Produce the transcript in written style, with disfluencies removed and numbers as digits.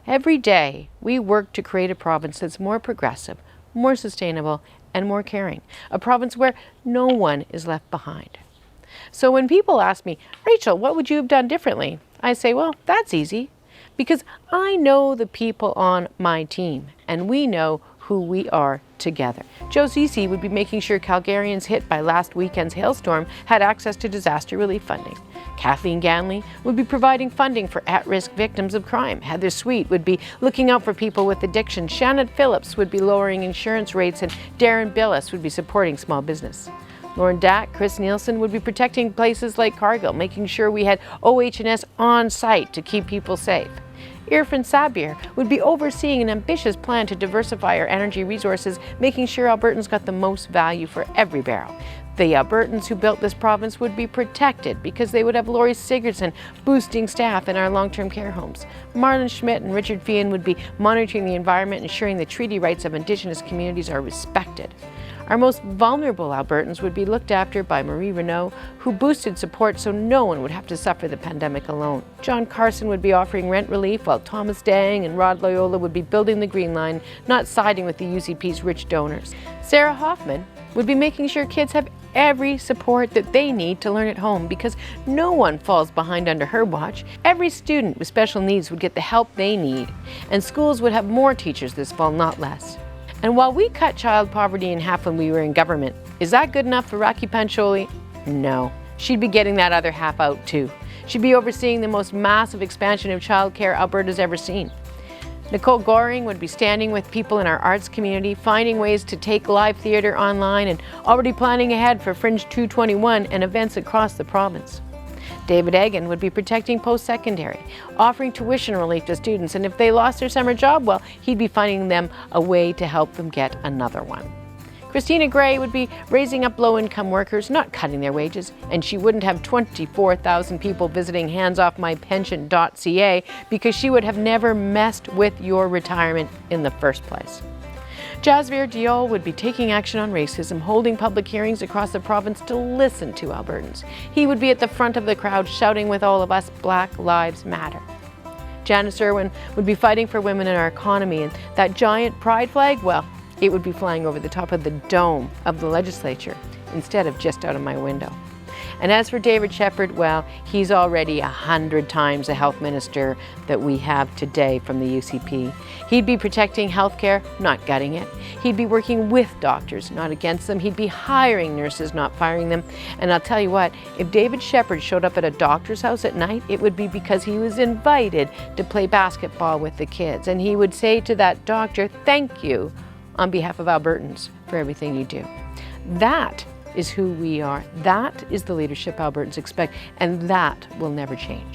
Every day, we work to create a province that's more progressive, more sustainable, and more caring. A province where no one is left behind. So when people ask me, Rachel, what would you have done differently? I say, well, that's easy, because I know the people on my team, and we know who we are together. Joe Cece would be making sure Calgarians hit by last weekend's hailstorm had access to disaster relief funding. Kathleen Ganley would be providing funding for at-risk victims of crime. Heather Sweet would be looking out for people with addiction. Shannon Phillips would be lowering insurance rates, and Darren Billis would be supporting small business. Lauren Dack, Chris Nielsen would be protecting places like Cargill, making sure we had OH&S on site to keep people safe. Irfan Sabir would be overseeing an ambitious plan to diversify our energy resources, making sure Albertans got the most value for every barrel. The Albertans who built this province would be protected because they would have Laurie Sigurdsson boosting staff in our long-term care homes. Marlon Schmidt and Richard Fian would be monitoring the environment, ensuring the treaty rights of Indigenous communities are respected. Our most vulnerable Albertans would be looked after by Marie Renaud, who boosted support so no one would have to suffer the pandemic alone. John Carson would be offering rent relief, while Thomas Dang and Rod Loyola would be building the Green Line, not siding with the UCP's rich donors. Sarah Hoffman would be making sure kids have every support that they need to learn at home, because no one falls behind under her watch. Every student with special needs would get the help they need, and schools would have more teachers this fall, not less. And while we cut child poverty in half when we were in government, is that good enough for Rocky Pancholi? No. She'd be getting that other half out too. She'd be overseeing the most massive expansion of childcare Alberta's ever seen. Nicole Goring would be standing with people in our arts community, finding ways to take live theatre online, and already planning ahead for Fringe 221 and events across the province. David Egan would be protecting post-secondary, offering tuition relief to students, and if they lost their summer job, well, he'd be finding them a way to help them get another one. Christina Gray would be raising up low-income workers, not cutting their wages, and she wouldn't have 24,000 people visiting handsoffmypension.ca because she would have never messed with your retirement in the first place. Jasveer Diol would be taking action on racism, holding public hearings across the province to listen to Albertans. He would be at the front of the crowd shouting with all of us, Black Lives Matter. Janice Irwin would be fighting for women in our economy, and that giant pride flag, well, it would be flying over the top of the dome of the legislature instead of just out of my window. And as for David Shepherd, well, he's already 100 times the health minister that we have today from the UCP. He'd be protecting healthcare, not gutting it. He'd be working with doctors, not against them. He'd be hiring nurses, not firing them. And I'll tell you what, if David Shepherd showed up at a doctor's house at night, it would be because he was invited to play basketball with the kids. And he would say to that doctor, thank you on behalf of Albertans for everything you do. That is who we are. That is the leadership Albertans expect, and that will never change.